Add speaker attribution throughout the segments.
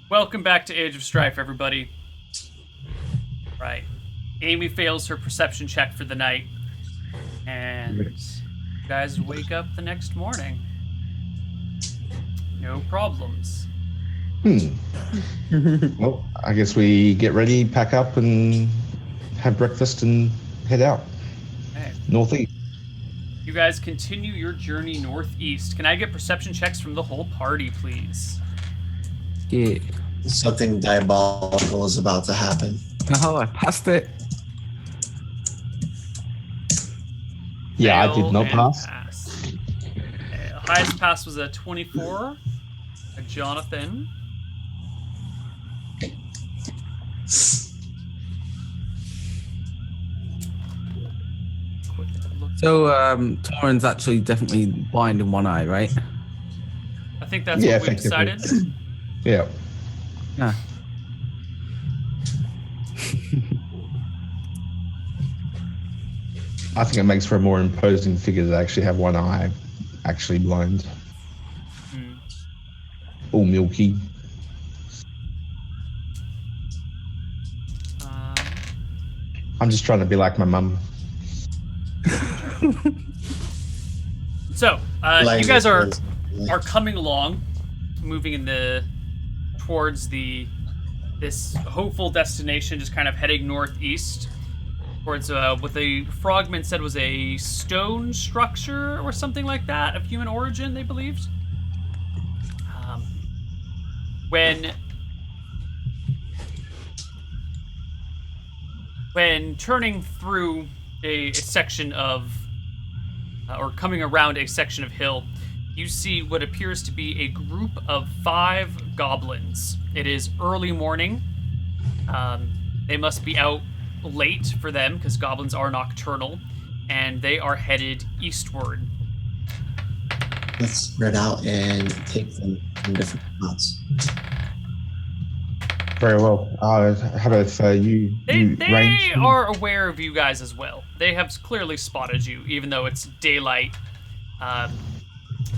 Speaker 1: Welcome back to Age of Strife, everybody. Right. Amy fails her perception check for the night, and you guys wake up the next morning. No problems.
Speaker 2: Well, I guess we get ready, pack up, and have breakfast and head out.
Speaker 1: Okay.
Speaker 2: Northeast.
Speaker 1: You guys continue your journey northeast. Can I get perception checks from the whole party, please?
Speaker 3: Yeah.
Speaker 4: Something diabolical is about to happen.
Speaker 3: Oh, I passed it.
Speaker 2: Yeah, I
Speaker 1: Fail
Speaker 2: did not
Speaker 1: and
Speaker 2: pass.
Speaker 1: Okay, highest pass was a 24. A Jonathan.
Speaker 3: So, Torin's actually definitely blind in one eye, right?
Speaker 1: I think that's
Speaker 2: Yeah,
Speaker 1: what we
Speaker 2: effectively.
Speaker 1: decided.
Speaker 2: Yeah.
Speaker 3: Yeah.
Speaker 2: I think it makes for a more imposing figure to actually have one eye actually blind. All milky. I'm just trying to be like my mum.
Speaker 1: So, you guys are coming along, moving towards this hopeful destination, just kind of heading northeast towards what the frogmen said was a stone structure or something like that of human origin, they believed. When turning through a section of or coming around a section of hill, you see what appears to be a group of 5 goblins. It is early morning. They must be out late for them, because goblins are nocturnal, and they are headed eastward.
Speaker 4: Let's spread out and take them in different spots.
Speaker 2: Very well. How about you
Speaker 1: They
Speaker 2: range?
Speaker 1: are aware of you guys as well. They have clearly spotted you, even though it's daylight.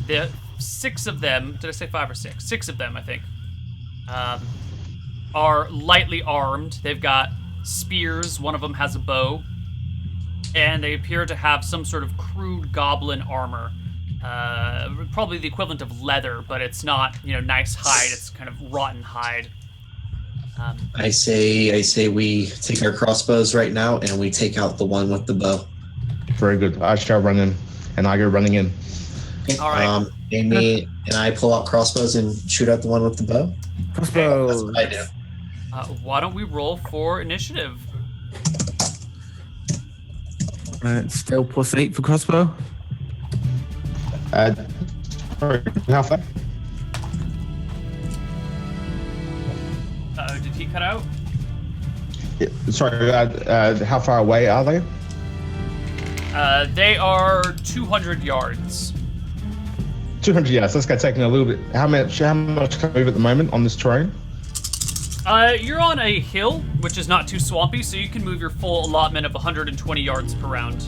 Speaker 1: The 6 of them, did I say 5 or 6? 6 of them, I think, are lightly armed. They've got spears. One of them has a bow. And they appear to have some sort of crude goblin armor. Probably the equivalent of leather, but it's not, nice hide. It's kind of rotten hide.
Speaker 4: I say we take our crossbows right now and we take out the one with the bow.
Speaker 2: Very good. I shall run in, and I go running in.
Speaker 1: All right.
Speaker 4: Amy and I pull out crossbows and shoot out the one with the bow.
Speaker 3: Crossbow.
Speaker 4: That's what I do.
Speaker 1: Why don't we roll for initiative?
Speaker 3: Still +8 for crossbow.
Speaker 2: Sorry, how far?
Speaker 1: Did he cut out?
Speaker 2: Yeah, sorry, how far away are they?
Speaker 1: They are 200 yards.
Speaker 2: 200 yards. That's going to take me a little bit. How much can I move at the moment on this terrain?
Speaker 1: You're on a hill, which is not too swampy, so you can move your full allotment of 120 yards per round.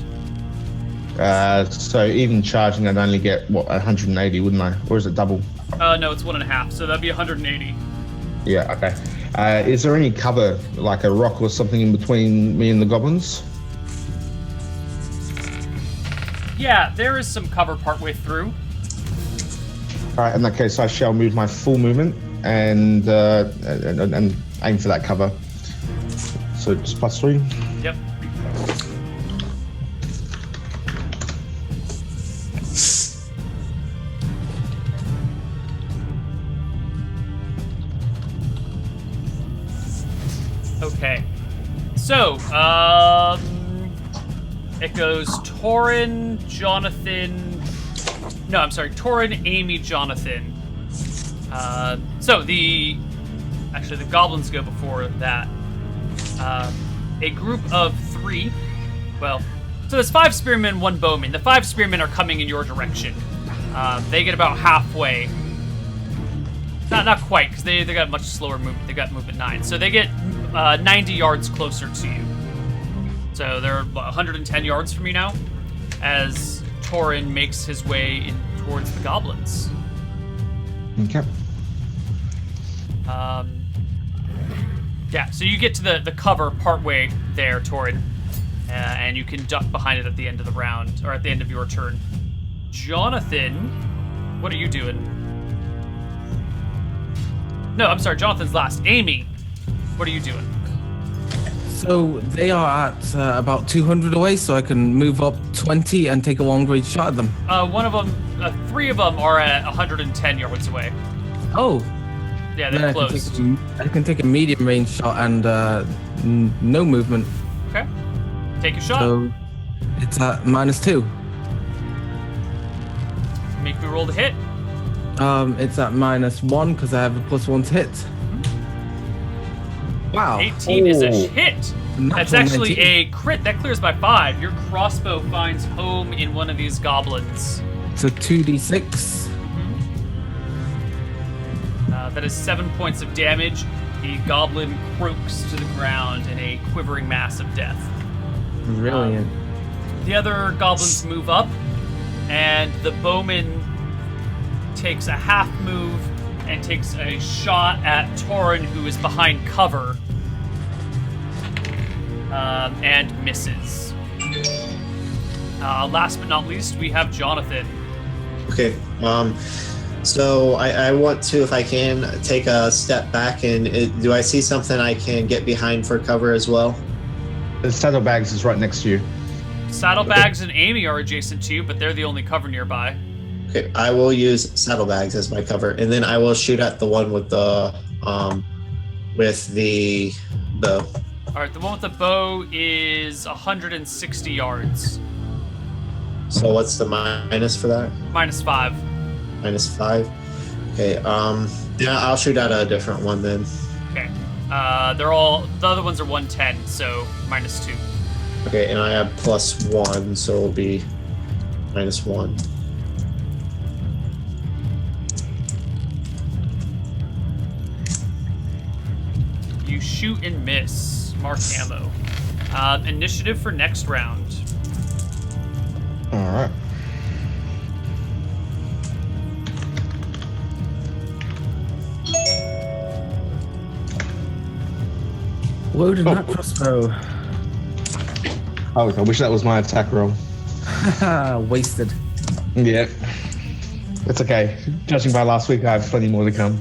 Speaker 2: So even charging, I'd only get, 180, wouldn't I? Or is it double?
Speaker 1: No, it's 1.5, so that'd be 180.
Speaker 2: Yeah, okay. Is there any cover, like a rock or something in between me and the goblins?
Speaker 1: Yeah, there is some cover partway through.
Speaker 2: All right, in that case, I shall move my full movement and aim for that cover. So just +3.
Speaker 1: Yep. Okay. So, it goes Torin, Amy, Jonathan. So the goblins go before that. A group of 3. Well, so there's 5 spearmen, 1 bowman. The 5 spearmen are coming in your direction. They get about halfway. Not quite, because they got much slower movement. They got movement 9, so they get 90 yards closer to you. So they're 110 yards from you now, as Torin makes his way in towards the goblins.
Speaker 2: Okay.
Speaker 1: Yeah, so you get to the cover partway there, Torin, and you can duck behind it at the end of the round, or at the end of your turn. Jonathan, what are you doing? No, I'm sorry, Jonathan's last. Amy, what are you doing?
Speaker 3: So they are at about 200 away, so I can move up 20 and take a long-range shot at them.
Speaker 1: One of them, 3 of them are at 110 yards away.
Speaker 3: Oh.
Speaker 1: Yeah, they're close.
Speaker 3: I can take a medium-range shot and no movement.
Speaker 1: Okay. Take a shot.
Speaker 3: So it's at -2.
Speaker 1: Make me roll the hit.
Speaker 3: It's at -1 because I have a +1 to hit. Wow.
Speaker 1: 18 is a hit. That's actually
Speaker 3: 19.
Speaker 1: a crit. That clears by 5. Your crossbow finds home in one of these goblins.
Speaker 3: It's a 2d6.
Speaker 1: That is 7 points of damage. The goblin croaks to the ground in a quivering mass of death.
Speaker 3: Brilliant.
Speaker 1: The other goblins move up, and the bowman takes a half move and takes a shot at Torin, who is behind cover, and misses. Last but not least, we have Jonathan.
Speaker 4: Okay. So I want to, if I can, take a step back and do I see something I can get behind for cover as well?
Speaker 2: The saddlebags is right next to you.
Speaker 1: Saddlebags and Amy are adjacent to you, but they're the only cover nearby.
Speaker 4: Okay, I will use saddlebags as my cover, and then I will shoot at the one with the bow.
Speaker 1: All right, the one with the bow is 160 yards.
Speaker 4: So what's the minus for that?
Speaker 1: -5.
Speaker 4: -5. Okay. Yeah, I'll shoot at a different one then.
Speaker 1: Okay. The other ones are 110, so -2.
Speaker 4: Okay, and I have +1, so it'll be -1.
Speaker 1: You shoot and miss. Mark ammo. Initiative for next round.
Speaker 2: All right.
Speaker 3: Loading that crossbow.
Speaker 2: Oh, I wish that was my attack roll.
Speaker 3: Wasted.
Speaker 2: Yeah. It's okay. Judging by last week, I have plenty more to come.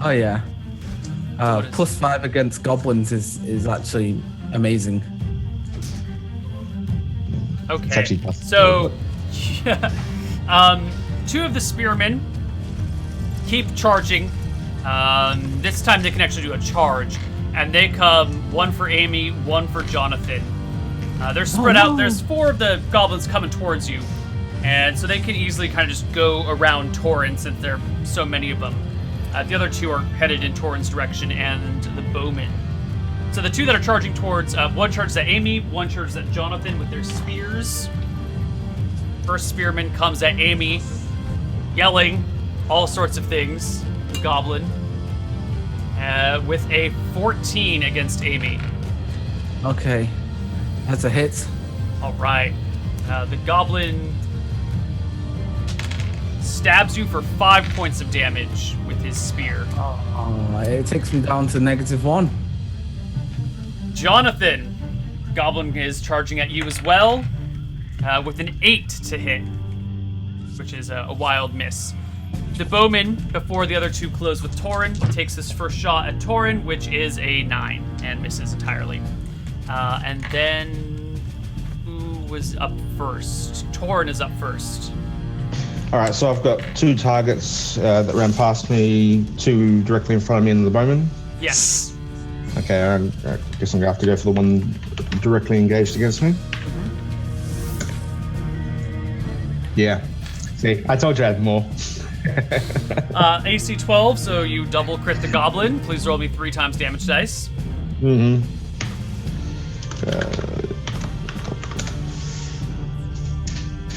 Speaker 3: Oh yeah. +5 against goblins is actually amazing.
Speaker 1: Okay.
Speaker 2: It's actually tough.
Speaker 1: So, yeah, 2 of the spearmen keep charging. This time they can actually do a charge, and they come 1 for Amy, 1 for Jonathan. They're spread out. There's 4 of the goblins coming towards you, and so they can easily kind of just go around Torin since there are so many of them. The other 2 are headed in Torin's direction, and the bowman. So the 2 that are charging towards, 1 charges at Amy, 1 charges at Jonathan with their spears. First spearman comes at Amy, yelling all sorts of things. Goblin. With a 14 against Amy.
Speaker 3: Okay. That's a hit.
Speaker 1: All right. The goblin stabs you for 5 points of damage with his spear.
Speaker 3: Oh, it takes me down to -1.
Speaker 1: Jonathan, goblin is charging at you as well, with an 8 to hit, which is a wild miss. The bowman, before the other 2 close with Torin, takes his first shot at Torin, which is a 9, and misses entirely. And then, who was up first? Torin is up first.
Speaker 2: All right, so I've got 2 targets that ran past me, 2 directly in front of me, and the bowman.
Speaker 1: Yes.
Speaker 2: Okay, I guess I'm gonna have to go for the one directly engaged against me. Yeah. See, I told you I had more.
Speaker 1: AC 12, so you double crit the goblin. Please roll me 3 times damage dice.
Speaker 2: Mm-hmm.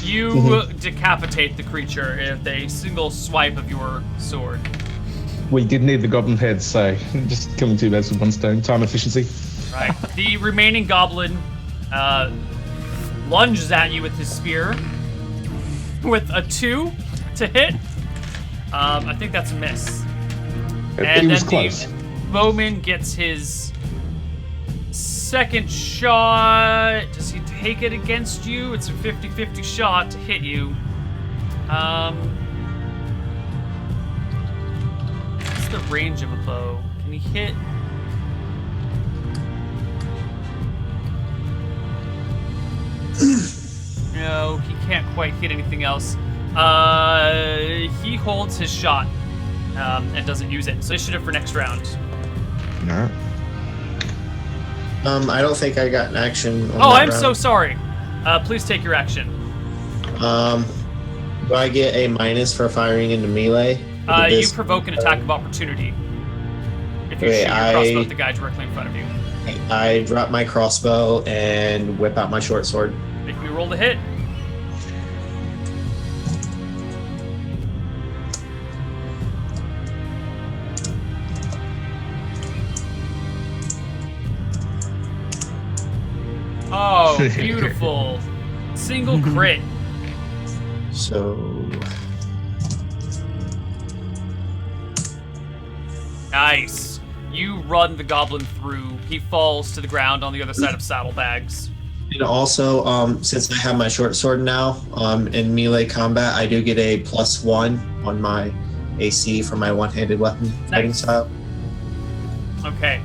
Speaker 1: You decapitate the creature with a single swipe of your sword.
Speaker 2: We did need the goblin head, so just killing 2 birds with 1 stone. Time efficiency.
Speaker 1: Right. The remaining goblin lunges at you with his spear with a 2 to hit. I think that's a miss. And
Speaker 2: was
Speaker 1: then
Speaker 2: close.
Speaker 1: the bowman gets his second shot. Does he take it against you? It's a 50-50 shot to hit you. What's the range of a bow? Can he hit? No, he can't quite hit anything else. He holds his shot and doesn't use it. So initiative for next round.
Speaker 2: No.
Speaker 4: I don't think I got an action. On
Speaker 1: Oh,
Speaker 4: that
Speaker 1: I'm
Speaker 4: round.
Speaker 1: so sorry. Please take your action.
Speaker 4: Do I get a minus for firing into melee?
Speaker 1: You provoke an attack of opportunity. If you
Speaker 4: Okay,
Speaker 1: shoot your crossbow at the guy directly in front of you.
Speaker 4: I drop my crossbow and whip out my short sword.
Speaker 1: Make me roll the hit. Oh, beautiful. Single crit.
Speaker 4: So
Speaker 1: Nice. You run the goblin through. He falls to the ground on the other side of saddlebags.
Speaker 4: and also, since I have my short sword now, in melee combat, I do get a +1 on my AC for my one-handed weapon fighting
Speaker 1: Nice.
Speaker 4: style.
Speaker 1: Okay.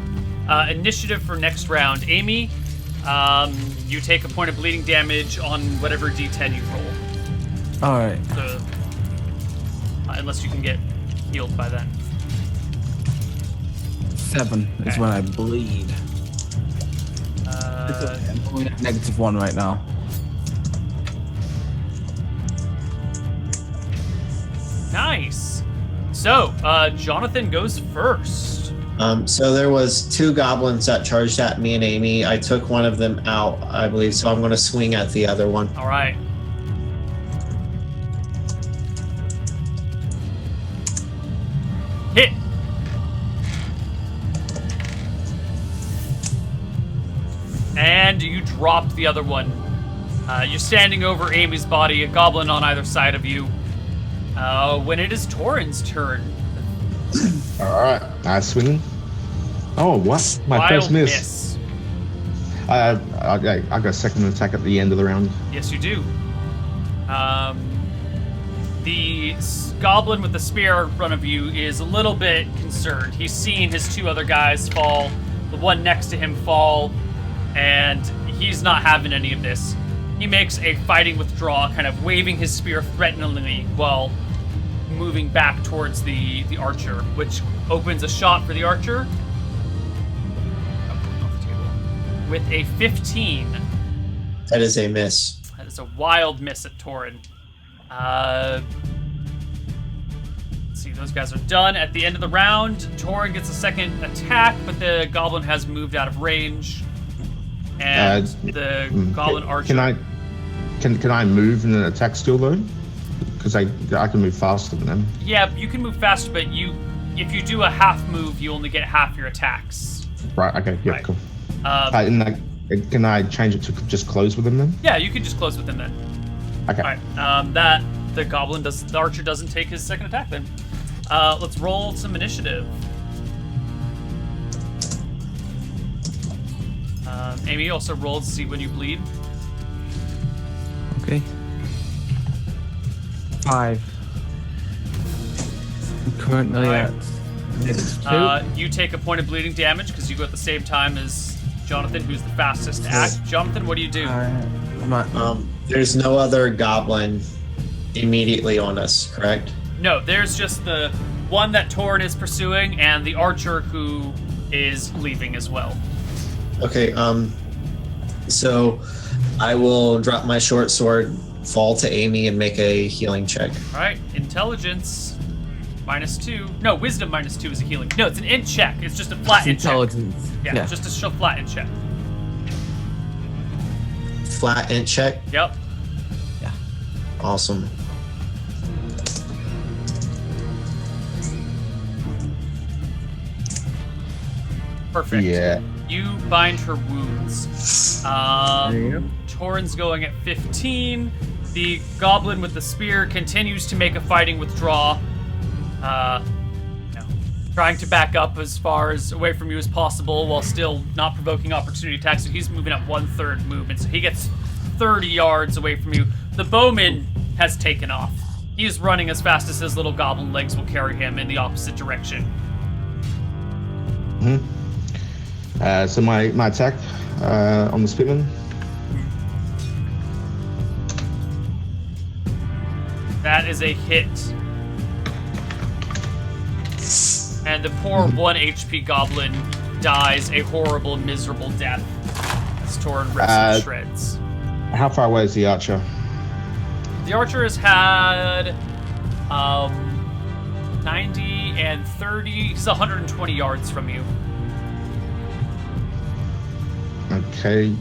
Speaker 1: Initiative for next round. Amy, you take a point of bleeding damage on whatever d10 you roll.
Speaker 3: All right.
Speaker 1: So, unless you can get healed by then.
Speaker 3: 7 is
Speaker 1: Okay.
Speaker 3: when I bleed. I'm only at -1 right now.
Speaker 1: Nice. So, Jonathan goes first.
Speaker 4: So there was 2 goblins that charged at me and Amy. I took one of them out, I believe, so I'm going to swing at the other one.
Speaker 1: All right. Hit. And you dropped the other one. You're standing over Amy's body, a goblin on either side of you. When it is Torin's turn.
Speaker 2: All right, I swing. Oh, what? My
Speaker 1: Wild
Speaker 2: first miss. I got a second attack at the end of the round.
Speaker 1: Yes, you do. The goblin with the spear in front of you is a little bit concerned. He's seen his 2 other guys fall, the one next to him fall, and he's not having any of this. He makes a fighting withdrawal, kind of waving his spear threateningly while moving back towards the archer, which opens a shot for the archer. Off the table. With a 15.
Speaker 4: That is a miss.
Speaker 1: That is a wild miss at Torin. Let's see, those guys are done. At the end of the round, Torin gets a second attack, but the goblin has moved out of range. And the goblin archer...
Speaker 2: Can I move in an attack still though? Because I can move faster than them.
Speaker 1: Yeah, you can move faster, but if you do a half move, you only get half your attacks.
Speaker 2: Right. Okay. Yeah.
Speaker 1: Right.
Speaker 2: Cool. Can I change it to just close with them then?
Speaker 1: Yeah, you can just close with him then.
Speaker 2: Okay.
Speaker 1: All right. The archer doesn't take his second attack then. Let's roll some initiative. Amy also rolled to see when you bleed.
Speaker 3: Okay. 5. I'm currently
Speaker 1: Alright.
Speaker 3: at -2.
Speaker 1: You take a point of bleeding damage because you go at the same time as Jonathan, who's the fastest to act. Jonathan, what do you do?
Speaker 3: I'm at,
Speaker 4: There's no other goblin immediately on us, correct?
Speaker 1: No, there's just the one that Torin is pursuing and the archer who is leaving as well.
Speaker 4: Okay, so I will drop my short sword, fall to Amy, and make a healing check.
Speaker 1: All right, intelligence -2. No, wisdom -2 is a healing. No, it's an int check. It's just a flat int check.
Speaker 3: intelligence.
Speaker 1: Yeah, just a flat int check.
Speaker 4: Flat int check.
Speaker 1: Yep.
Speaker 4: Awesome.
Speaker 1: Perfect.
Speaker 2: Yeah.
Speaker 1: You bind her wounds. Torin's going at 15. The goblin with the spear continues to make a fighting withdraw. No. trying to back up as far as away from you as possible while still not provoking opportunity attacks. So he's moving up 1/3 movement, so he gets 30 yards away from you. The bowman has taken off. He is running as fast as his little goblin legs will carry him in the opposite direction.
Speaker 2: So my attack on the Spitman.
Speaker 1: That is a hit. And the poor 1 HP goblin dies a horrible, miserable death. It's torn rips to shreds.
Speaker 2: How far away is the archer?
Speaker 1: The archer has had 90 and 30. He's 120 yards from you.
Speaker 2: Okay,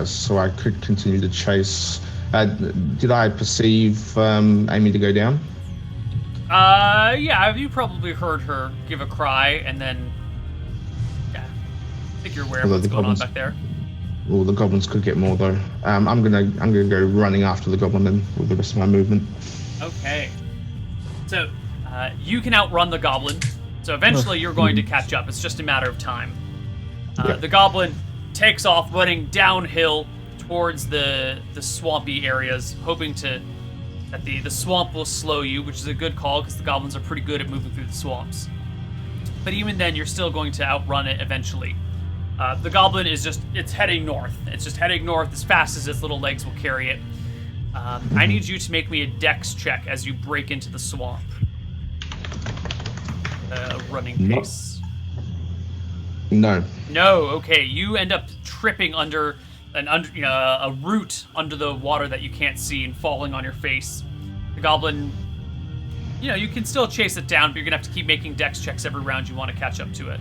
Speaker 2: so I could continue to chase. Did I perceive Amy to go down?
Speaker 1: Yeah, you probably heard her give a cry, and then, yeah, I think you're aware of what's going on back there.
Speaker 2: Well, the goblins could get more though. I'm gonna go running after the goblin then with the rest of my movement.
Speaker 1: Okay. So, you can outrun the goblin. So eventually you're going to catch up. It's just a matter of time. The goblin takes off running downhill towards the swampy areas, hoping that the swamp will slow you, which is a good call because the goblins are pretty good at moving through the swamps. But even then, you're still going to outrun it eventually. The goblin it's heading north. It's just heading north as fast as its little legs will carry it. I need you to make me a dex check as you break into the swamp. Running pace.
Speaker 2: No.
Speaker 1: No, okay. You end up tripping under a root under the water that you can't see and falling on your face. The goblin, you can still chase it down, but you're gonna have to keep making dex checks every round you want to catch up to it.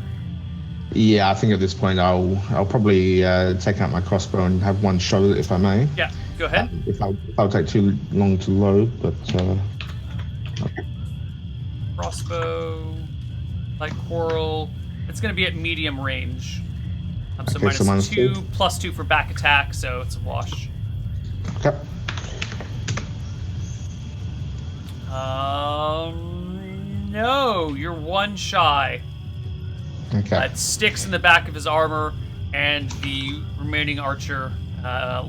Speaker 2: Yeah, I think at this point I'll probably take out my crossbow and have one shot at it if I may.
Speaker 1: Yeah, go ahead.
Speaker 2: If I'll take too long to load, but okay.
Speaker 1: Crossbow, light quarrel. It's gonna be at medium range. So
Speaker 2: Okay,
Speaker 1: minus
Speaker 2: so
Speaker 1: two,
Speaker 2: -2.
Speaker 1: +2 for back attack, so it's a wash.
Speaker 2: Okay.
Speaker 1: No, you're one shy.
Speaker 2: Okay.
Speaker 1: It sticks in the back of his armor, and the remaining archer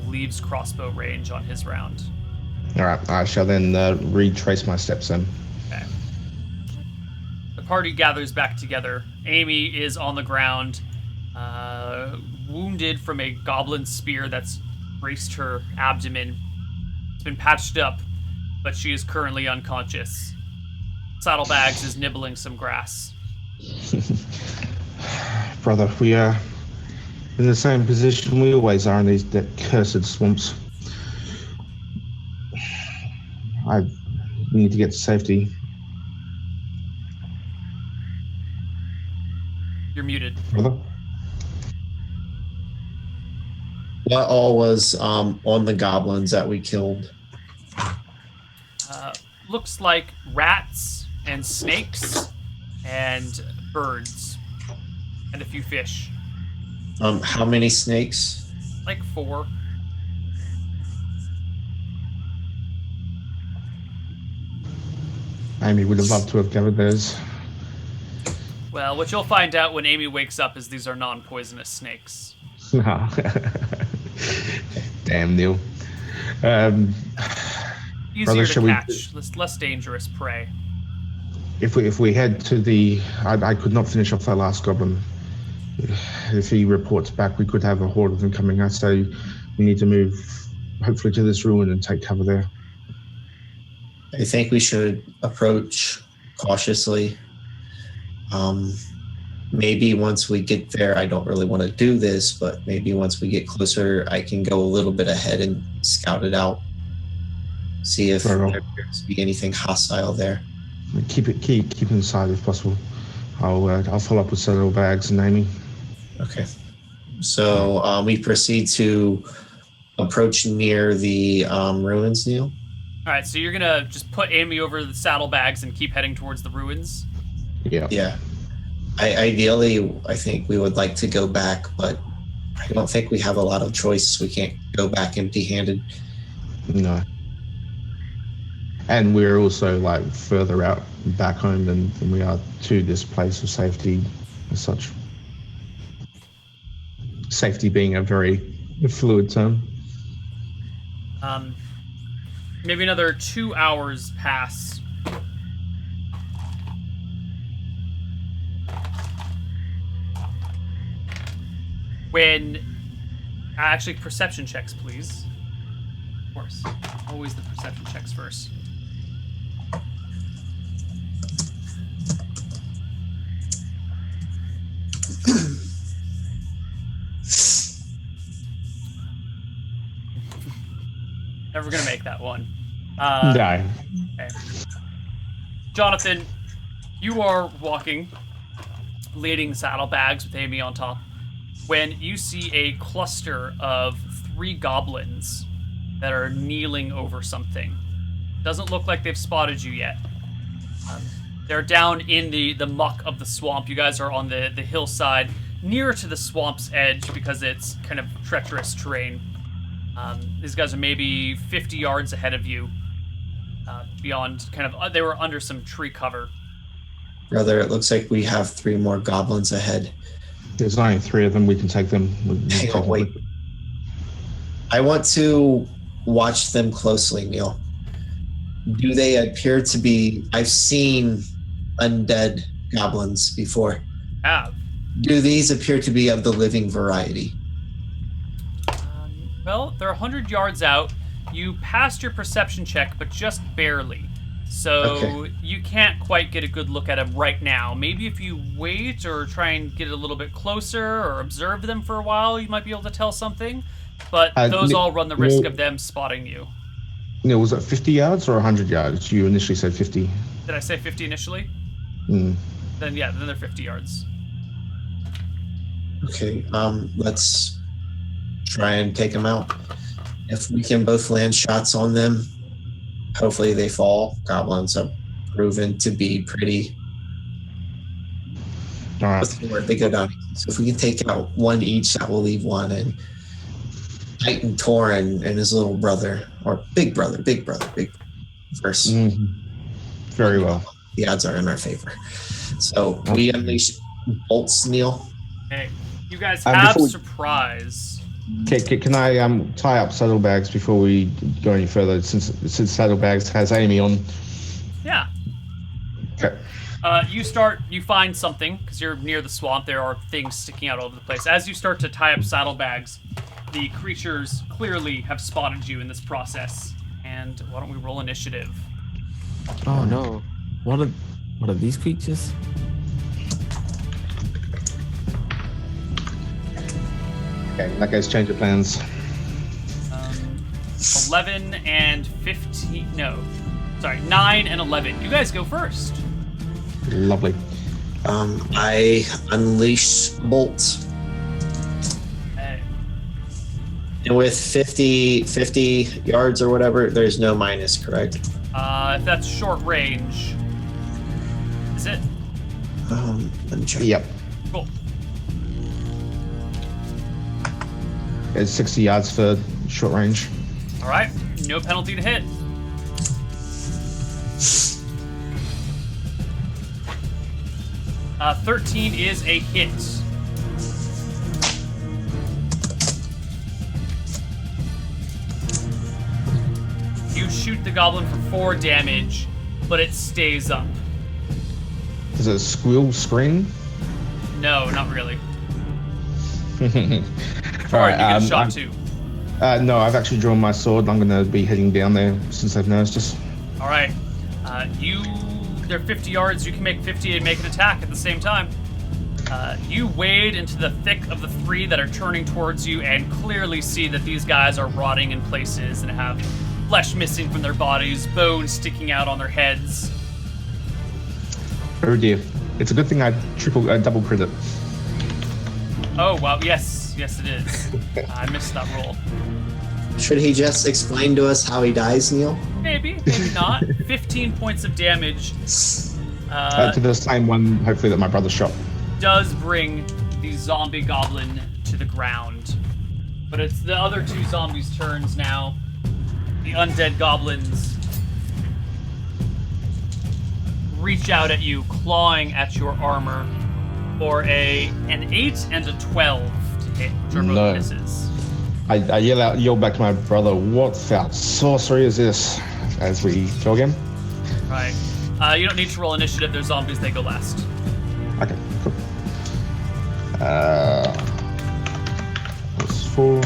Speaker 1: leaves crossbow range on his round.
Speaker 2: All right. I shall then retrace my steps then.
Speaker 1: Okay. The party gathers back together. Amy is on the ground, wounded from a goblin spear that's grazed her abdomen. It's been patched up, but she is currently unconscious. Saddlebags is nibbling some grass.
Speaker 2: Brother, we are in the same position we always are in these cursed swamps. We need to get to safety.
Speaker 1: You're muted.
Speaker 2: Brother?
Speaker 4: What all was on the goblins that we killed?
Speaker 1: Looks like rats and snakes and birds and a few fish.
Speaker 4: How many snakes?
Speaker 1: Like 4.
Speaker 2: Amy would have loved to have gathered those.
Speaker 1: Well, what you'll find out when Amy wakes up is these are non-poisonous snakes.
Speaker 2: Damn, Neil.
Speaker 1: Easier
Speaker 2: Brother,
Speaker 1: to catch, less dangerous prey.
Speaker 2: If we head to I could not finish off that last goblin. If he reports back, we could have a horde of them coming. I say we need to move, hopefully, to this ruin and take cover there.
Speaker 4: I think we should approach cautiously. Maybe once we get there, I don't really want to do this, but maybe once we get closer, I can go a little bit ahead and scout it out. See if there appears to be anything hostile there.
Speaker 2: Keep inside if possible. I'll follow up with Saddlebags and Amy.
Speaker 4: Okay. So we proceed to approach near the ruins, Neil.
Speaker 1: All right, so you're gonna just put Amy over the saddlebags and keep heading towards the ruins.
Speaker 2: Yeah.
Speaker 4: Yeah. Ideally, I think we would like to go back, but I don't think we have a lot of choice. We can't go back empty-handed.
Speaker 2: No. And we're also like further out back home than we are to this place of safety as such. Safety being a very fluid term.
Speaker 1: Maybe another 2 hours pass. When... Actually, perception checks, please. Of course. Always the perception checks first. Never gonna make that one.
Speaker 2: No.
Speaker 1: Okay. Jonathan, you are walking, leading saddlebags with Amy on top, when you see a cluster of 3 goblins that are kneeling over something. Doesn't look like they've spotted you yet. They're down in the muck of the swamp. You guys are on the hillside, near to the swamp's edge because it's kind of treacherous terrain. These guys are maybe 50 yards ahead of you, beyond they were under some tree cover.
Speaker 4: Brother, it looks like we have 3 more goblins ahead.
Speaker 2: There's only 3 of them. We can take them.
Speaker 4: Hang on, wait. I want to watch them closely, Neil. Do they appear to be... I've seen undead goblins before.
Speaker 1: Have.
Speaker 4: Do these appear to be of the living variety?
Speaker 1: Well, they're 100 yards out. You passed your perception check, but just barely. So you can't quite get a good look at them right now. Maybe if you wait or try and get a little bit closer or observe them for a while, you might be able to tell something. But those all run the risk of them spotting you.
Speaker 2: Neil, was it 50 yards or 100 yards? You initially said 50.
Speaker 1: Did I say 50 initially?
Speaker 2: Mm.
Speaker 1: Then they're 50 yards.
Speaker 4: Okay, let's try and take them out. If we can both land shots on them, hopefully they fall. Goblins have proven to be pretty...
Speaker 2: All right.
Speaker 4: They go down. So if we can take out one each, that will leave one. And Titan Torin and his little brother, or big brother verse.
Speaker 2: Mm-hmm. Very well.
Speaker 4: The odds are in our favor. So we unleash bolts, Neil.
Speaker 1: Hey, you guys have surprise.
Speaker 2: Can I tie up saddlebags before we go any further? Since saddlebags has Amy on.
Speaker 1: Yeah.
Speaker 2: Okay.
Speaker 1: You find something because you're near the swamp. There are things sticking out all over the place. As you start to tie up saddlebags, the creatures clearly have spotted you in this process. And why don't we roll initiative?
Speaker 3: Oh no! What are these creatures?
Speaker 2: Okay, in that case, change of plans.
Speaker 1: 11 and 15. No, sorry, 9 and 11. You guys go first.
Speaker 2: Lovely.
Speaker 4: I unleash bolts.
Speaker 1: Hey.
Speaker 4: And with 50 yards or whatever, there's no minus, correct?
Speaker 1: If that's short range, is it?
Speaker 4: Let me check.
Speaker 2: Yep.
Speaker 1: Cool.
Speaker 2: It's 60 yards for short range.
Speaker 1: All right, no penalty to hit. Uh, 13 is a hit. You shoot the goblin for 4 damage, but it stays up.
Speaker 2: Does it squeal scream?
Speaker 1: No, not really.
Speaker 2: All
Speaker 1: Alright, you get a shot too.
Speaker 2: No, I've actually drawn my sword. I'm going to be heading down there since they've noticed us.
Speaker 1: Alright. They're 50 yards. You can make 50 and make an attack at the same time. You wade into the thick of the 3 that are turning towards you and clearly see that these guys are rotting in places and have flesh missing from their bodies, bones sticking out on their heads.
Speaker 2: Oh dear. It's a good thing I double crit it.
Speaker 1: Oh, wow. Yes, it is. I missed that roll.
Speaker 4: Should he just explain to us how he dies, Neil?
Speaker 1: Maybe not. 15 points of damage.
Speaker 2: To the same one, hopefully, that my brother shot.
Speaker 1: Does bring the zombie goblin to the ground. But it's the other 2 zombies' turns now. The undead goblins. reach out at you, clawing at your armor for an 8 and a 12 to hit, which are both misses.
Speaker 2: I yell back to my brother, what foul sorcery is this? As we go again.
Speaker 1: Right. You don't need to roll initiative. They're zombies. They go last.
Speaker 2: Okay, cool. That's 4.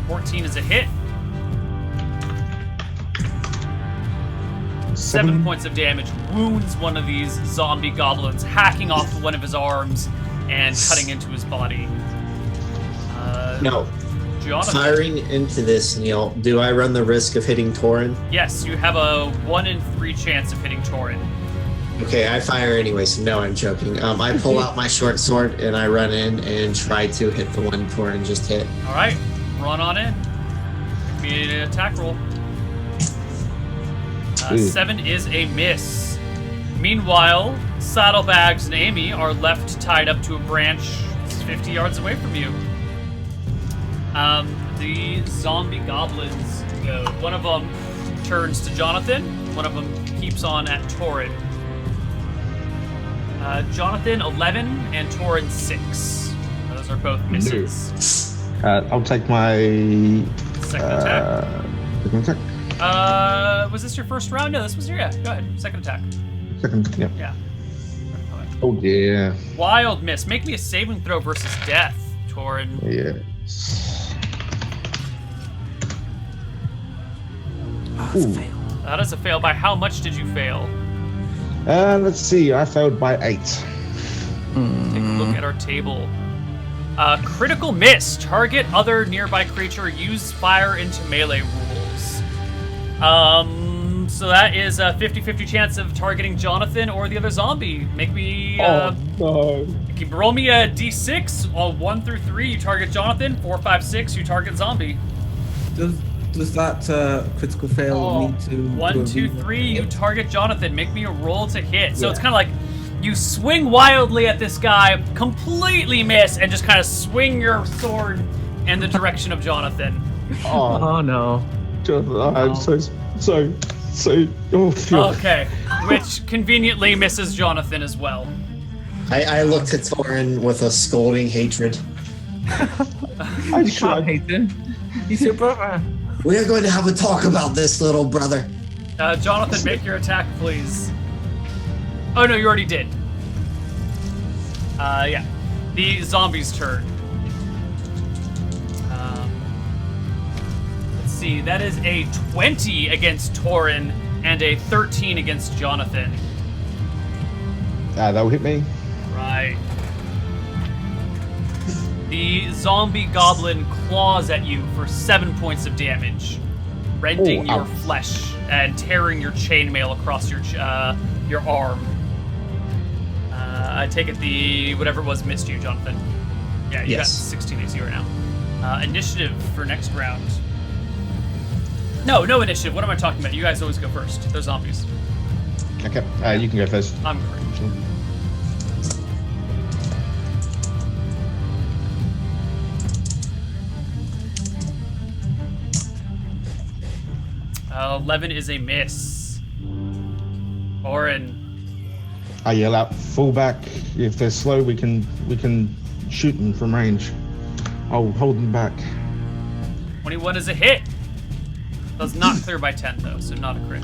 Speaker 1: 14 is a hit.
Speaker 2: 7
Speaker 1: points of damage. Wounds one of these zombie goblins, hacking off one of his arms and cutting into his body.
Speaker 4: No.
Speaker 1: Jonathan.
Speaker 4: Firing into this, Neil, do I run the risk of hitting Torin?
Speaker 1: Yes, you have a 1 in 3 chance of hitting Torin.
Speaker 4: Okay, I fire anyway, so no, I'm joking. I pull out my short sword and I run in and try to hit the one Torin just hit.
Speaker 1: All right, run on in. Give me an attack roll. 7 is a miss. Meanwhile, Saddlebags and Amy are left tied up to a branch 50 yards away from you. The zombie goblins go. One of them turns to Jonathan. One of them keeps on at Torin. Jonathan, 11, and Torin, 6. Those are both misses.
Speaker 2: I'll take my
Speaker 1: Second attack.
Speaker 2: second attack.
Speaker 1: Was this your first round? No, this was your, yeah, go ahead. Second attack.
Speaker 2: Second, yeah.
Speaker 1: Yeah.
Speaker 2: Oh dear.
Speaker 1: Wild miss. Make me a saving throw versus death, Torin.
Speaker 2: Yes.
Speaker 3: It's a fail.
Speaker 1: That is a fail. By how much did you fail?
Speaker 2: Let's see. I failed by 8.
Speaker 1: Take a look at our table. Critical miss. Target other nearby creature. Use fire into melee rules. So that is a 50-50 chance of targeting Jonathan or the other zombie. Make me...
Speaker 2: no.
Speaker 1: You can roll me a d6. 1 through 3, you target Jonathan. 4, 5, 6, you target zombie.
Speaker 3: Does that critical fail need to...
Speaker 1: 1, 2, 3, you target Jonathan. Make me a roll to hit. So it's kind of like you swing wildly at this guy, completely miss, and just kind of swing your sword in the direction of Jonathan.
Speaker 3: Oh no.
Speaker 2: I'm so. Oh, phew.
Speaker 1: Okay, which conveniently misses Jonathan as well.
Speaker 4: I looked at Torin with a scolding hatred.
Speaker 3: You can't hate him. He's your brother.
Speaker 4: We are going to have a talk about this, little brother.
Speaker 1: Jonathan, make your attack, please. Oh, no, you already did. Yeah. The zombie's turn. Let's see. That is a 20 against Torin and a 13 against Jonathan.
Speaker 2: That will hit me.
Speaker 1: Right. The zombie goblin claws at you for 7 points of damage, rending your flesh and tearing your chainmail across your arm. I take it the whatever it was missed you, Jonathan. Yeah, you got 16 AC right now. Initiative for next round. No initiative. What am I talking about? You guys always go first. They're zombies.
Speaker 2: Okay, you can go first.
Speaker 1: I'm great.
Speaker 2: Sure.
Speaker 1: 11 is a miss. Orin.
Speaker 2: I yell out, fall back. If they're slow, we can shoot them from range. I'll hold them back.
Speaker 1: 21 is a hit. Does not clear by 10 though, so not a crit.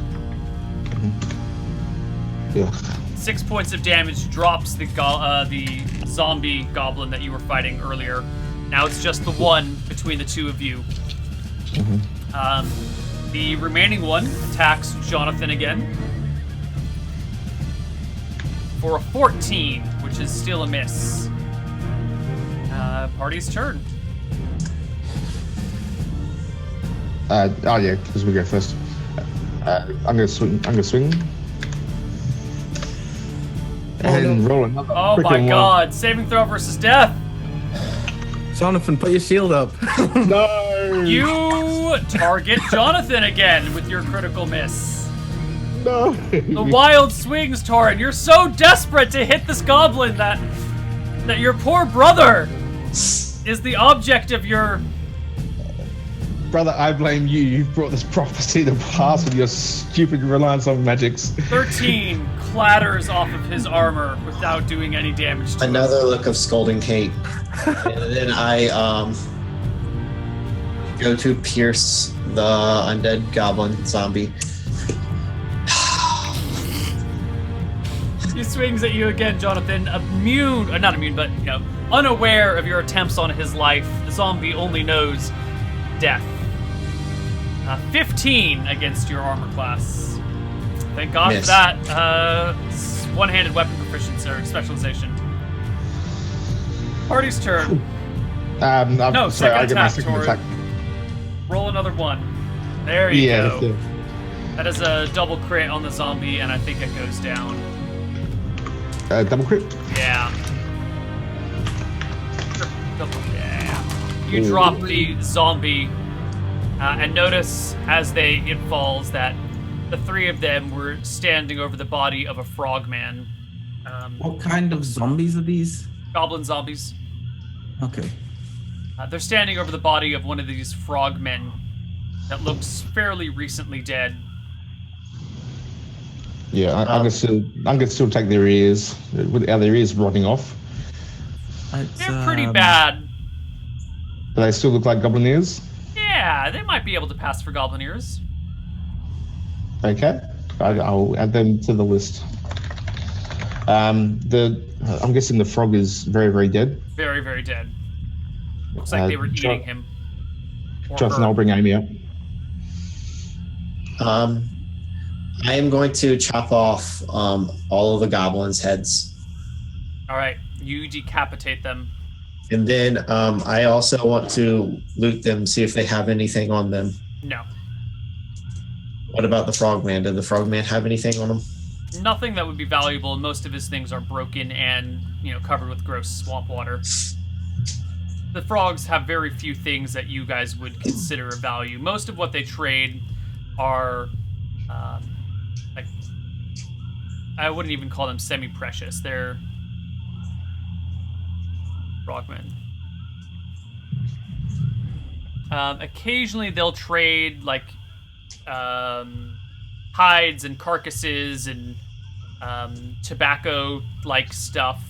Speaker 2: Yeah.
Speaker 1: 6 points of damage drops the zombie goblin that you were fighting earlier. Now it's just the one between the two of you. The remaining one attacks Jonathan again for a 14, which is still a miss. Party's turn.
Speaker 2: Yeah, because we go first. I'm gonna swing. And roll another.
Speaker 1: Oh my god! Saving throw versus death.
Speaker 3: Jonathan, put your shield up.
Speaker 2: No.
Speaker 1: You target Jonathan again with your critical miss.
Speaker 2: No.
Speaker 1: The wild swings, Torin. You're so desperate to hit this goblin that your poor brother is the object of your
Speaker 2: brother, I blame you. You've brought this prophecy to pass with your stupid reliance on magics.
Speaker 1: 13 clatters off of his armor without doing any damage to
Speaker 4: Another
Speaker 1: him.
Speaker 4: look of scolding hate. And then I go to pierce the undead goblin zombie.
Speaker 1: He swings at you again, Jonathan. Not immune, but unaware of your attempts on his life. The zombie only knows death. 15 against your armor class. Thank God
Speaker 4: Miss.
Speaker 1: for that. One-handed weapon proficiency or specialization. Party's turn.
Speaker 2: No, sorry, I
Speaker 1: second
Speaker 2: get my
Speaker 1: attack,
Speaker 2: second
Speaker 1: Tori.
Speaker 2: attack.
Speaker 1: Roll another one. There you go.
Speaker 2: Yeah.
Speaker 1: That is a double crit on the zombie, and I think it goes down.
Speaker 2: Double crit.
Speaker 1: Yeah. Yeah. You drop the zombie, and notice as it falls that the three of them were standing over the body of a frogman.
Speaker 3: What kind of zombies are these?
Speaker 1: Goblin zombies.
Speaker 3: Okay.
Speaker 1: They're standing over the body of one of these frogmen that looks fairly recently dead.
Speaker 2: Yeah, I'm gonna still take their ears. Are their ears rotting off?
Speaker 1: They're pretty bad.
Speaker 2: Do they still look like goblin ears?
Speaker 1: Yeah, they might be able to pass for goblin ears.
Speaker 2: Okay, I'll add them to the list. I'm guessing the frog is very, very dead.
Speaker 1: Very, very dead. Looks like they were eating him. Or
Speaker 2: Jonathan,
Speaker 1: her.
Speaker 2: I'll bring Amy up.
Speaker 4: I am going to chop off all of the goblins' heads.
Speaker 1: All right, you decapitate them.
Speaker 4: And then I also want to loot them, see if they have anything on them.
Speaker 1: No.
Speaker 4: What about the frogman? Did the frogman have anything on him?
Speaker 1: Nothing that would be valuable. Most of his things are broken and, covered with gross swamp water. The frogs have very few things that you guys would consider of value. Most of what they trade are, I wouldn't even call them semi-precious. They're frogmen. Occasionally they'll trade, hides and carcasses and tobacco-like stuff.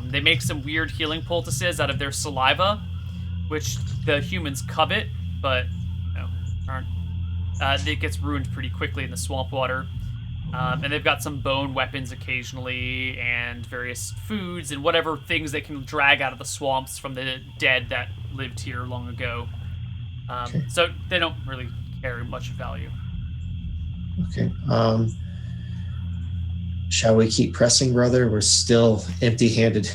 Speaker 1: They make some weird healing poultices out of their saliva, which the humans covet, but aren't. It gets ruined pretty quickly in the swamp water. And they've got some bone weapons occasionally, and various foods and whatever things they can drag out of the swamps from the dead that lived here long ago.
Speaker 4: Okay.
Speaker 1: So they don't really carry much value.
Speaker 4: Okay. Shall we keep pressing, brother? We're still empty-handed.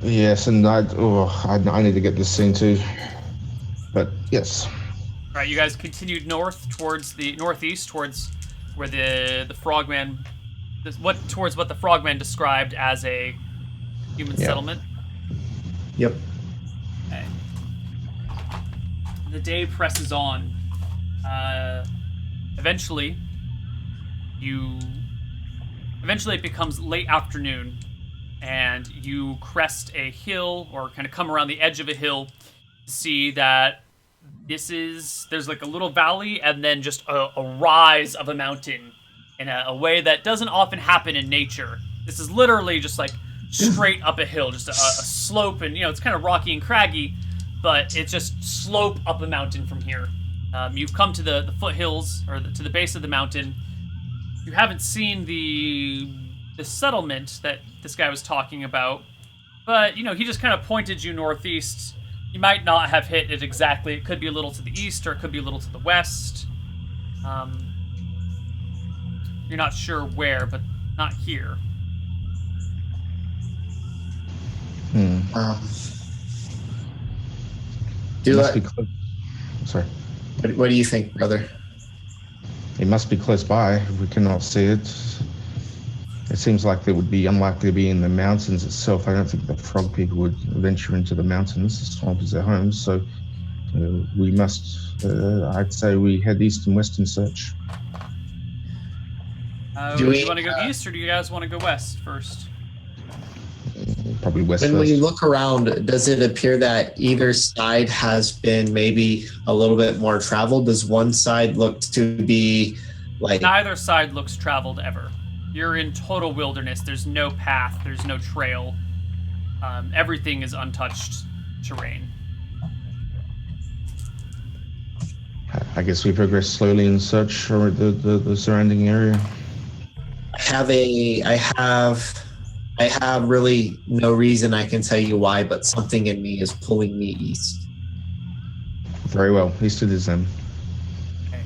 Speaker 2: Yes, and I need to get this scene too. But yes.
Speaker 1: All right, you guys continued north towards the northeast, towards where the frogman, towards what the frogman described as a human settlement.
Speaker 4: Yep.
Speaker 1: Okay. The day presses on. Eventually it becomes late afternoon, and you crest a hill, or kind of come around the edge of a hill to see that there's like a little valley and then just a rise of a mountain in a way that doesn't often happen in nature. This is literally just like straight up a hill, just a slope, and it's kind of rocky and craggy, but it's just slope up a mountain from here. You've come to the foothills, or to the base of the mountain. You haven't seen the settlement that this guy was talking about, but he just kind of pointed you northeast. You might not have hit it exactly. It could be a little to the east, or it could be a little to the west. You're not sure where, but not here.
Speaker 2: Sorry.
Speaker 4: What do you think, brother?
Speaker 2: It must be close by if we cannot see it. It seems like it would be unlikely to be in the mountains itself. I don't think the frog people would venture into the mountains. The swamp is their home, so we must, I'd say we head east and west in search.
Speaker 1: Do you want to go east, or do you guys want to go west first?
Speaker 2: probably west
Speaker 4: When
Speaker 2: first.
Speaker 4: we look around, does it appear that either side has been maybe a little bit more traveled? Does one side look to be like...
Speaker 1: Neither side looks traveled ever. You're in total wilderness. There's no path. There's no trail. Everything is untouched terrain.
Speaker 2: I guess we progress slowly in search for the surrounding area.
Speaker 4: I have really no reason I can tell you why, but something in me is pulling me east.
Speaker 2: Very well. East it is then.
Speaker 1: Okay.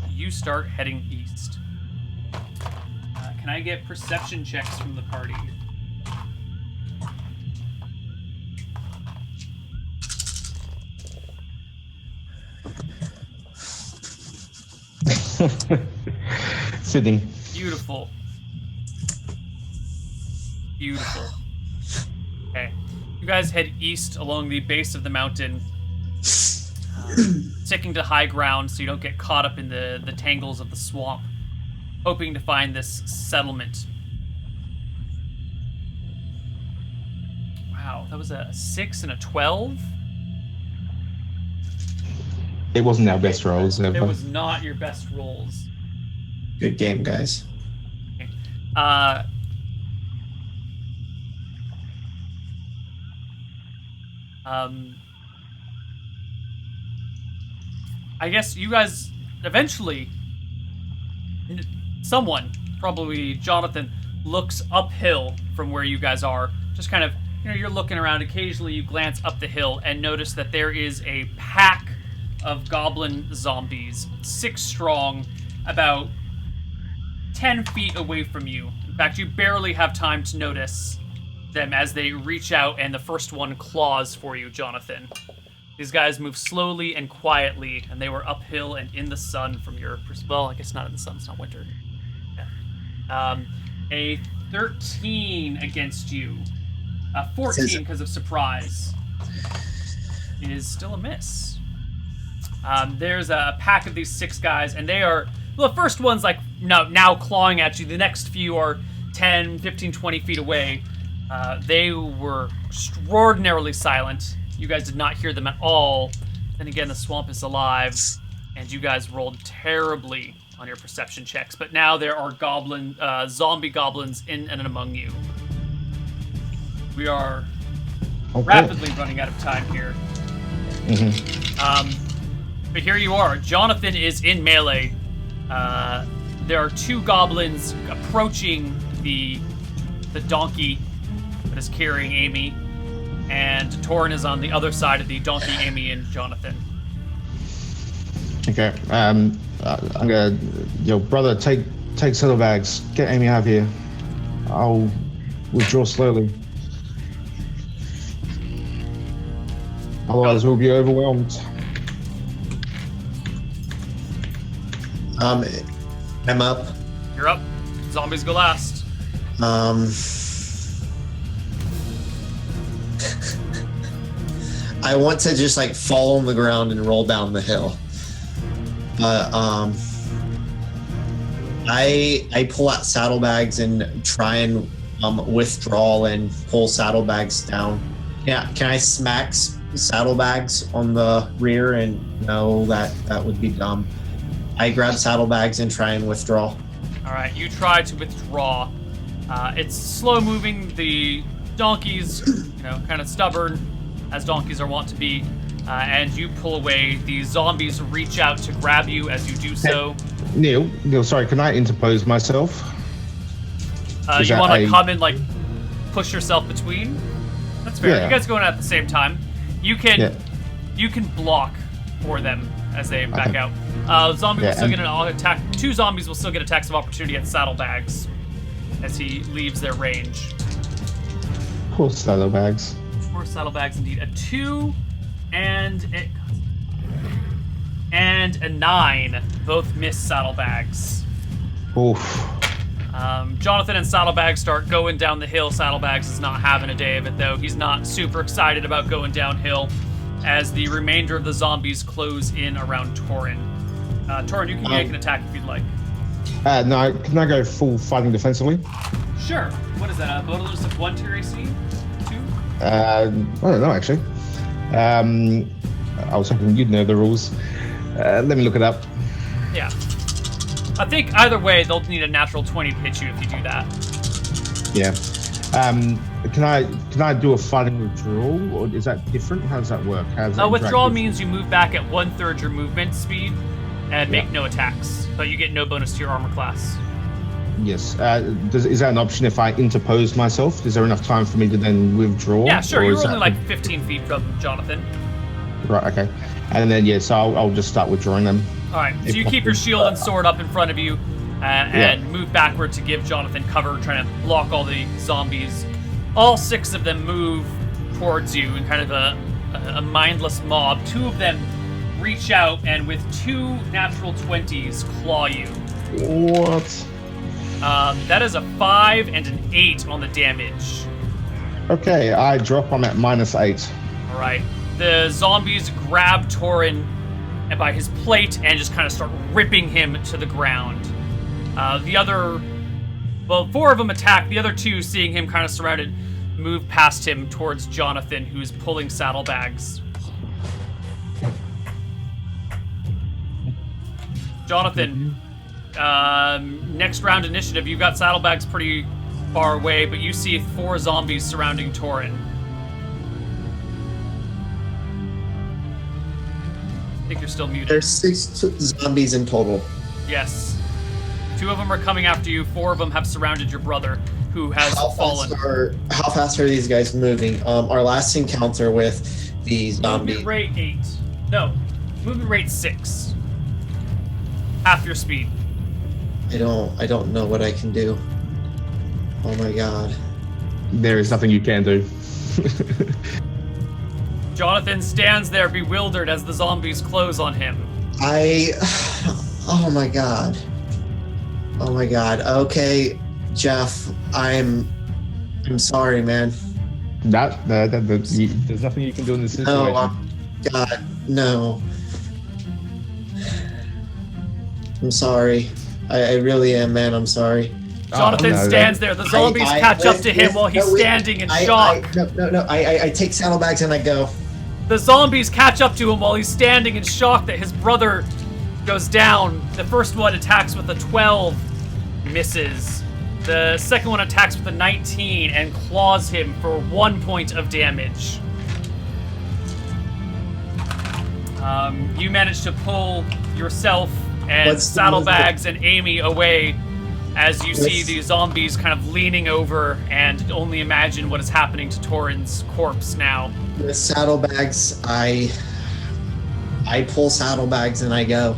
Speaker 1: You start heading east. Can I get perception checks from the party?
Speaker 2: Sydney.
Speaker 1: Beautiful. Beautiful. Okay. You guys head east along the base of the mountain, sticking to high ground so you don't get caught up in the tangles of the swamp, hoping to find this settlement. Wow, that was a 6 and a 12?
Speaker 2: It wasn't our best rolls ever.
Speaker 1: It was not your best rolls.
Speaker 4: Good game, guys.
Speaker 1: Okay. I guess you guys eventually, someone, probably Jonathan, looks uphill from where you guys are. Just kind of, you're looking around. Occasionally you glance up the hill and notice that there is a pack of goblin zombies, 6 strong, about 10 feet away from you. In fact, you barely have time to notice them as they reach out and the first one claws for you, Jonathan. These guys move slowly and quietly, and they were uphill and in the sun from your well, I guess not in the sun, it's not winter. Yeah. A 13 against you. 14 because of surprise. Is still a miss. There's a pack of these 6 guys, and they are... Well, the first one's like now clawing at you. The next few are 10, 15, 20 feet away. They were extraordinarily silent. You guys did not hear them at all. Then again, the swamp is alive, and you guys rolled terribly on your perception checks. But now there are zombie goblins in and among you. We are rapidly running out of time here. But here you are. Jonathan is in melee. There are 2 goblins approaching the donkey that is carrying Amy, and Torin is on the other side of the donkey, Amy and Jonathan.
Speaker 2: Okay. I'm gonna, brother, take saddlebags. Get Amy out of here. I'll withdraw slowly. Otherwise, we'll be overwhelmed.
Speaker 4: I'm up.
Speaker 1: You're up. Zombies go last.
Speaker 4: I want to just fall on the ground and roll down the hill. But I pull out saddlebags and try and withdraw and pull saddlebags down. Yeah, can I smack saddlebags on the rear? And no, that would be dumb. I grab saddlebags and try and withdraw.
Speaker 1: All right, you try to withdraw. It's slow moving. The donkey's, kind of stubborn, as donkeys are wont to be, and you pull away. The zombies reach out to grab you as you do so.
Speaker 2: Neil, sorry, can I interpose myself?
Speaker 1: You want to come and push yourself between? That's fair.
Speaker 2: Yeah.
Speaker 1: You guys going at the same time. You can block for them as they back out. Zombie will still get an attack. 2 zombies will still get attacks of opportunity at saddlebags as he leaves their range.
Speaker 2: Poor saddlebags.
Speaker 1: Poor saddlebags indeed. A 2 and a 9 both miss saddlebags.
Speaker 2: Oof.
Speaker 1: Jonathan and Saddlebags start going down the hill. Saddlebags is not having a day of it, though. He's not super excited about going downhill as the remainder of the zombies close in around Torin. Torin, you can make an attack if you'd like.
Speaker 2: No, can I go full fighting defensively?
Speaker 1: Sure. What is that? A bonus of 1 to your AC? 2?
Speaker 2: I don't know, actually. I was hoping you'd know the rules. Let me look it up.
Speaker 1: Yeah. I think either way, they'll need a natural 20 to hit you if you do that.
Speaker 2: Yeah. Can I do a fighting withdrawal, or is that different? How does that work? How does that
Speaker 1: Withdrawal means you move back at 1/3 your movement speed and make no attacks, but you get no bonus to your armor class.
Speaker 2: Yes. Is that an option if I interpose myself? Is there enough time for me to then withdraw?
Speaker 1: Yeah, sure.
Speaker 2: Or
Speaker 1: You're
Speaker 2: is
Speaker 1: only
Speaker 2: that-
Speaker 1: like 15 feet from Jonathan.
Speaker 2: Right. Okay. And then yes, I'll just start withdrawing them.
Speaker 1: All right. So you keep your shield and sword up in front of you, and move backward to give Jonathan cover, trying to block all the zombies. All 6 of them move towards you in kind of a mindless mob. 2 of them reach out and with 2 natural 20s claw you.
Speaker 2: What?
Speaker 1: That is a 5 and an 8 on the damage.
Speaker 2: Okay, I drop. I'm at -8.
Speaker 1: All right. The zombies grab Torin by his plate and just kind of start ripping him to the ground. 4 of them attack. The other 2, seeing him kind of surrounded, move past him towards Jonathan, who's pulling saddlebags. Jonathan, next round initiative. You've got saddlebags pretty far away, but you see 4 zombies surrounding Torin. I think you're still muted.
Speaker 4: There's 6 zombies in total.
Speaker 1: Yes. 2 of them are coming after you. 4 of them have surrounded your brother, who has fallen.
Speaker 4: How fast are these guys moving? Our last encounter with the zombie.
Speaker 1: Movement rate 8. No, movement rate 6. Half your speed.
Speaker 4: I don't know what I can do. Oh my god.
Speaker 2: There is nothing you can do.
Speaker 1: Jonathan stands there bewildered as the zombies close on him.
Speaker 4: Oh my god. Oh my god. Okay, Jeff, I'm sorry, man.
Speaker 2: There's nothing you can do in this situation.
Speaker 4: No, God, no. I'm sorry. I really am, man. I'm sorry.
Speaker 1: Jonathan stands there. The zombies catch up to him while he's standing in shock.
Speaker 4: No. I take saddlebags and I go.
Speaker 1: The zombies catch up to him while he's standing in shock that his brother goes down. The first one attacks with a 12, misses. The second one attacks with a 19 and claws him for 1 point of damage. You manage to pull yourself and saddlebags and Amy away as you see the zombies kind of leaning over and only imagine what is happening to Torin's corpse now.
Speaker 4: With saddlebags, I pull saddlebags and I go.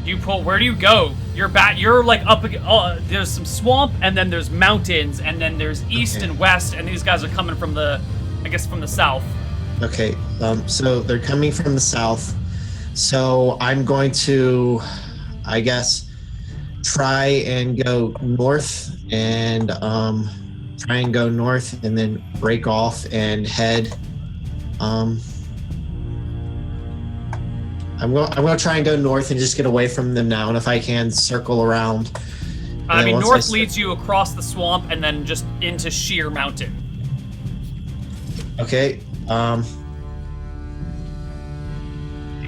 Speaker 1: You pull. Where do you go? You're like up. There's some swamp, and then there's mountains, and then there's east and west, and these guys are coming from the south.
Speaker 4: Okay. So they're coming from the south. So I'm going to, I guess, try and go north and then break off and head. I'm going to try and go north and just get away from them now, and if I can, circle around.
Speaker 1: I mean, north leads you across the swamp and then just into sheer mountain.
Speaker 4: Okay.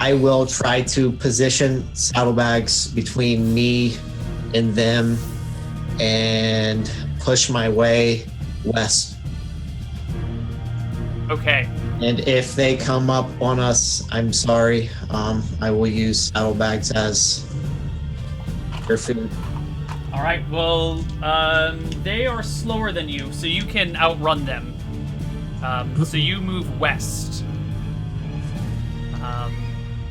Speaker 4: I will try to position saddlebags between me and them and push my way west.
Speaker 1: Okay.
Speaker 4: And if they come up on us, I'm sorry. I will use saddlebags as their food.
Speaker 1: All right. Well, they are slower than you, so you can outrun them. So you move west.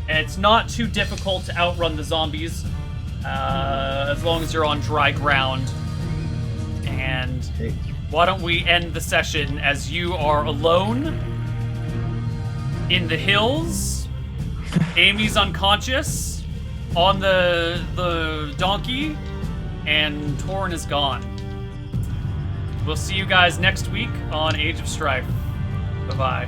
Speaker 1: It's not too difficult to outrun the zombies, as long as you're on dry ground. And why don't we end the session as you are alone in the hills? Amy's unconscious on the donkey, and Torin is gone. We'll see you guys next week on Age of Strife. Bye-bye.